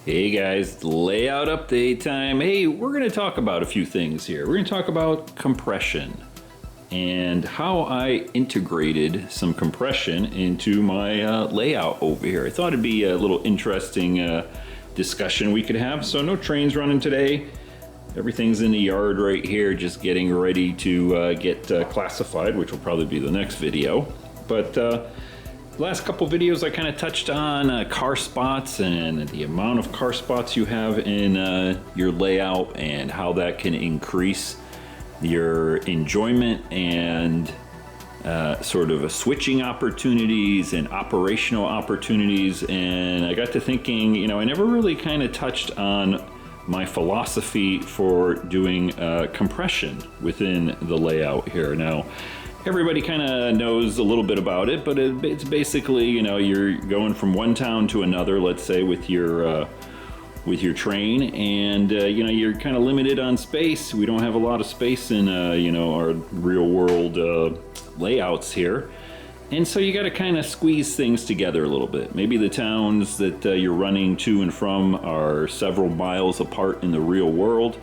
Hey guys, layout update time. Hey, we're going to talk about a few things here. We're going to talk about compression and how I integrated some compression into my layout over here. I thought it'd be a little interesting discussion we could have. So no trains running today. Everything's in the yard right here, just getting ready to get classified, which will probably be the next video. But last couple videos I kind of touched on car spots and the amount of car spots you have in your layout and how that can increase your enjoyment and sort of switching opportunities and operational opportunities. And I got to thinking, you know, I never really kind of touched on my philosophy for doing compression within the layout here. Now, everybody kind of knows a little bit about it, but it's basically, you know, you're going from one town to another, let's say with your train, and you know, you're kind of limited on space. We don't have a lot of space in you know, our real world layouts here. And so you got to kind of squeeze things together a little bit. Maybe the towns that you're running to and from are several miles apart in the real world,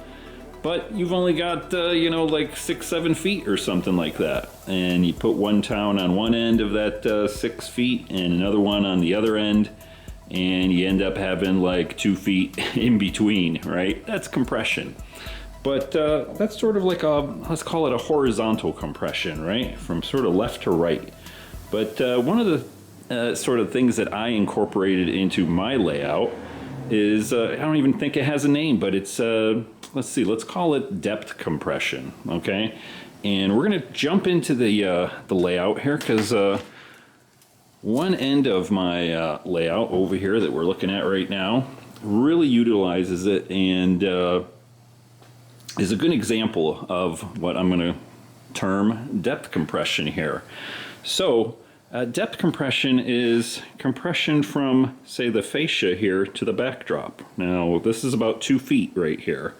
but you've only got, you know, like 6-7 feet or something like that. And you put one town on one end of that 6 feet and another one on the other end, and you end up having like 2 feet in between, right? That's compression. But that's sort of like a, let's call it a horizontal compression, right? From sort of left to right. But one of the sort of things that I incorporated into my layout is, I don't even think it has a name, but it's, let's see, let's call it depth compression, okay? And we're gonna jump into the layout here, because one end of my layout over here that we're looking at right now really utilizes it and is a good example of what I'm gonna term depth compression here. So depth compression is compression from, say, the fascia here to the backdrop. Now this is about 2 feet right here,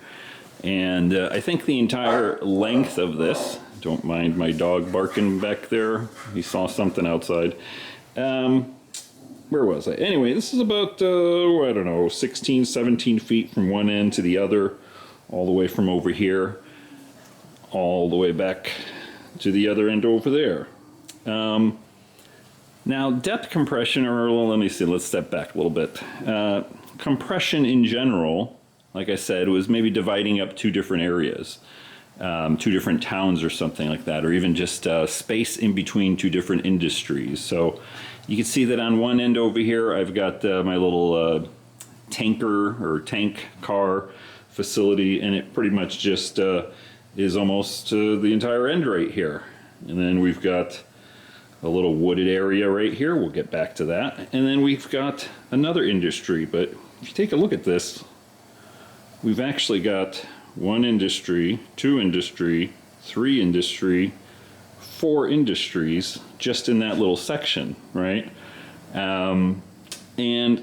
and I think the entire length of this, don't mind my dog barking back there, he saw something outside. Where was I? Anyway, this is about, I don't know, 16, 17 feet from one end to the other, all the way from over here, all the way back to the other end over there. Now, depth compression, or let me see, let's step back a little bit. Compression in general, like I said, was maybe dividing up two different areas, two different towns or something like that, or even just space in between two different industries. So you can see that on one end over here, I've got my little tanker or tank car facility, and it pretty much just is almost the entire end right here. And then we've got a little wooded area right here. We'll get back to that. And then we've got another industry. But if you take a look at this, we've actually got one industry, two industry, three industry, four industries just in that little section, right? And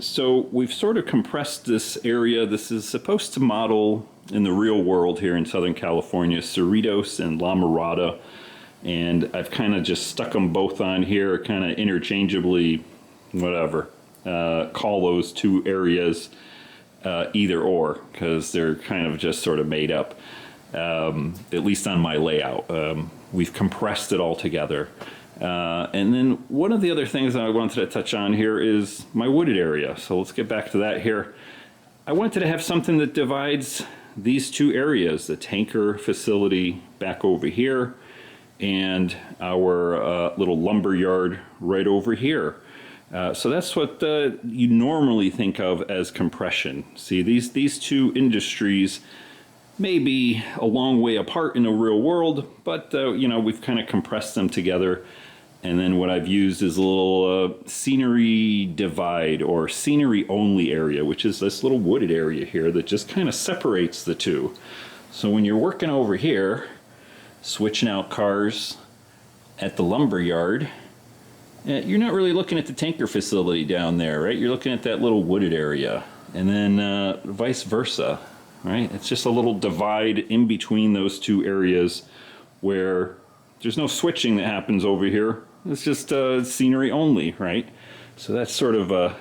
so we've sort of compressed this area. This is supposed to model in the real world here in Southern California, Cerritos and La Mirada. And I've kind of just stuck them both on here, kind of interchangeably, whatever, call those two areas either or, because they're kind of just sort of made up, at least on my layout. We've compressed it all together. And then one of the other things that I wanted to touch on here is my wooded area. So let's get back to that here. I wanted to have something that divides these two areas, the tanker facility back over here, and our little lumber yard right over here. So that's what you normally think of as compression. See, these two industries may be a long way apart in the real world, but you know, we've kind of compressed them together. And then what I've used is a little scenery divide or scenery only area, which is this little wooded area here that just kind of separates the two. So when you're working over here, switching out cars at the lumber yard, you're not really looking at the tanker facility down there, right? You're looking at that little wooded area, and then vice versa, right? It's just a little divide in between those two areas where there's no switching that happens over here. It's just scenery only, right? So that's sort of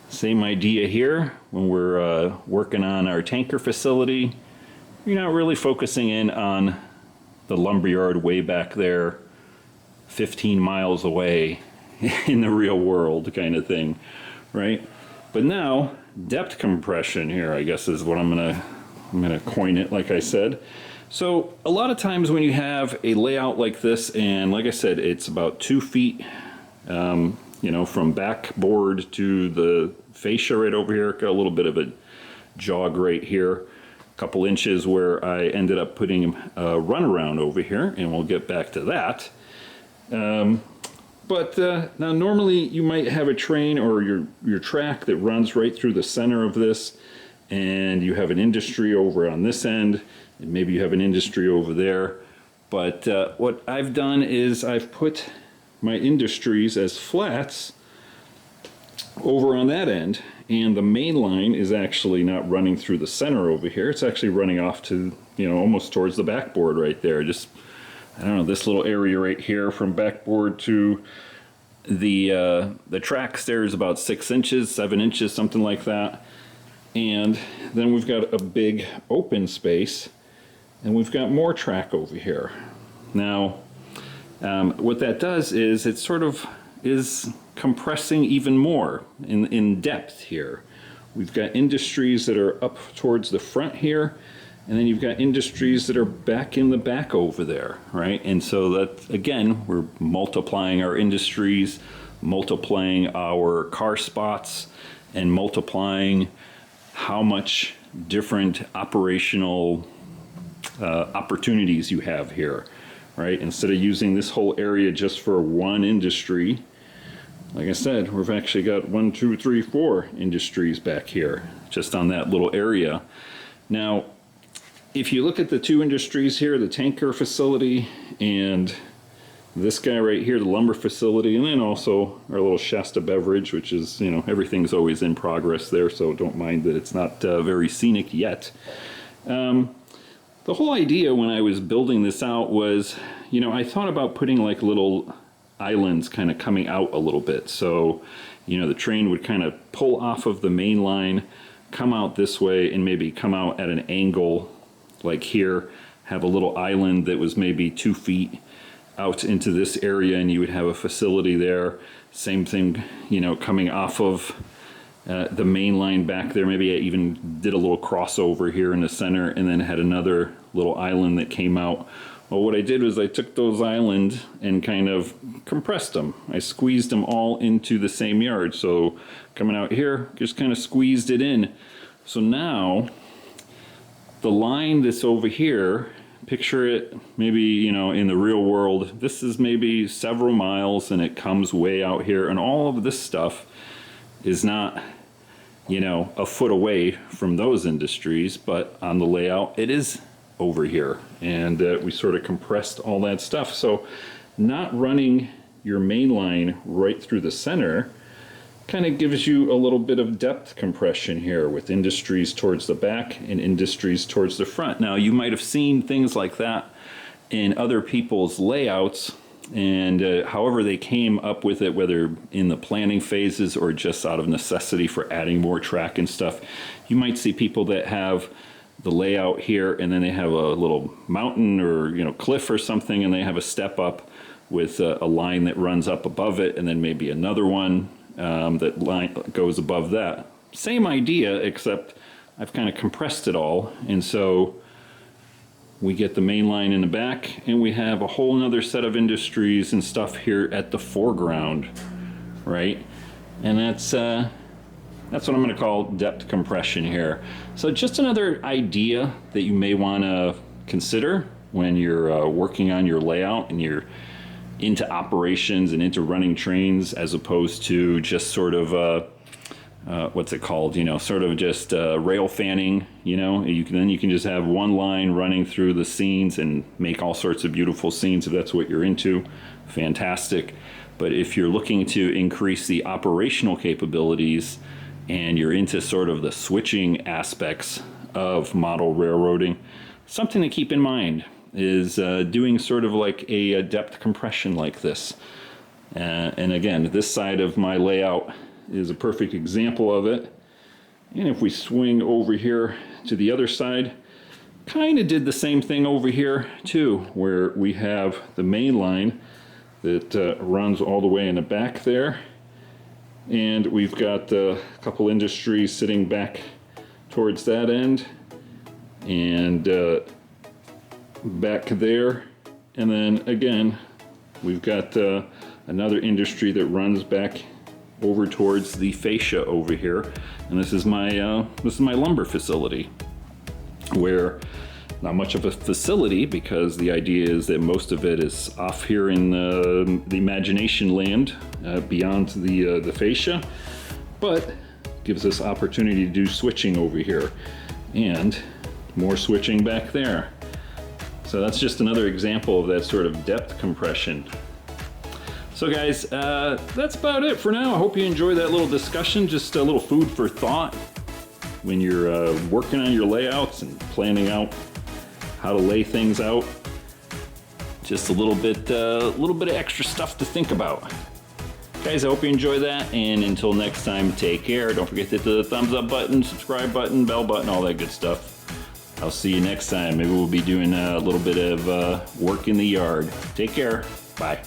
Same idea here when we're working on our tanker facility. You're not really focusing in on the lumberyard way back there 15 miles away in the real world kind of thing, right? But now depth compression here, I guess, is what I'm gonna coin it, like I said. So a lot of times when you have a layout like this, and like I said, it's about 2 feet, you know, from backboard to the fascia right over here. Got a little bit of a jog right here, a couple inches where I ended up putting a runaround over here, and we'll get back to that. But now normally you might have a train or your track that runs right through the center of this, and you have an industry over on this end, and maybe you have an industry over there. But what I've done is I've put my industries as flats over on that end, and the main line is actually not running through the center over here. It's actually running off to, you know, almost towards the backboard right there. Just, I don't know, this little area right here from backboard to the tracks there is about 6 inches, 7 inches, something like that. And then we've got a big open space, and we've got more track over here. Now, what that does is it sort of is compressing even more in depth here. We've got industries that are up towards the front here, and then you've got industries that are back in the back over there, right? And so that, again, we're multiplying our industries, multiplying our car spots, and multiplying how much different operational opportunities you have here, right? Instead of using this whole area just for one industry, like I said, we've actually got 1, 2, 3, 4 industries back here, just on that little area. Now, if you look at the 2 industries here, the tanker facility and this guy right here, the lumber facility, and then also our little Shasta beverage, which is, you know, everything's always in progress there, so don't mind that it's not very scenic yet. The whole idea when I was building this out was, you know, I thought about putting like little islands kind of coming out a little bit. So, you know, the train would kind of pull off of the main line, come out this way, and maybe come out at an angle like here, have a little island that was maybe 2 feet out into this area, and you would have a facility there. Same thing, you know, coming off of the main line back there. Maybe I even did a little crossover here in the center, and then had another little island that came out. Well, what I did was I took those islands and kind of compressed them. I squeezed them all into the same yard. So coming out here, just kind of squeezed it in. So now the line that's over here, picture it maybe, you know, in the real world, this is maybe several miles and it comes way out here, and all of this stuff is not, you know, a foot away from those industries, but on the layout it is over here, and we sort of compressed all that stuff. So not running your main line right through the center kind of gives you a little bit of depth compression here with industries towards the back and industries towards the front. Now, you might have seen things like that in other people's layouts, and however they came up with it, whether in the planning phases or just out of necessity for adding more track and stuff. You might see people that have the layout here, and then they have a little mountain or, you know, cliff or something, and they have a step up with a line that runs up above it, and then maybe another one that line goes above that. Same idea, except I've kind of compressed it all, and so we get the main line in the back, and we have a whole nother set of industries and stuff here at the foreground, right? And that's what I'm going to call depth compression here. So just another idea that you may want to consider when you're working on your layout and you're into operations and into running trains, as opposed to just sort of what's it called, you know, sort of just rail fanning. You know, then you can just have one line running through the scenes and make all sorts of beautiful scenes if that's what you're into. Fantastic. But if you're looking to increase the operational capabilities and you're into sort of the switching aspects of model railroading, something to keep in mind is doing sort of like a depth compression like this. And again, this side of my layout, is a perfect example of it. And if we swing over here to the other side, kind of did the same thing over here too, where we have the main line that runs all the way in the back there. And we've got a couple industries sitting back towards that end and back there. And then again, we've got another industry that runs back over towards the fascia over here. And this is my lumber facility, where not much of a facility, because the idea is that most of it is off here in the imagination land beyond the fascia, but gives us opportunity to do switching over here and more switching back there. So that's just another example of that sort of depth compression. So guys, that's about it for now. I hope you enjoyed that little discussion, just a little food for thought when you're working on your layouts and planning out how to lay things out. Just a little bit of extra stuff to think about. Guys, I hope you enjoy that, and until next time, take care. Don't forget to hit the thumbs up button, subscribe button, bell button, all that good stuff. I'll see you next time. Maybe we'll be doing a little bit of work in the yard. Take care. Bye.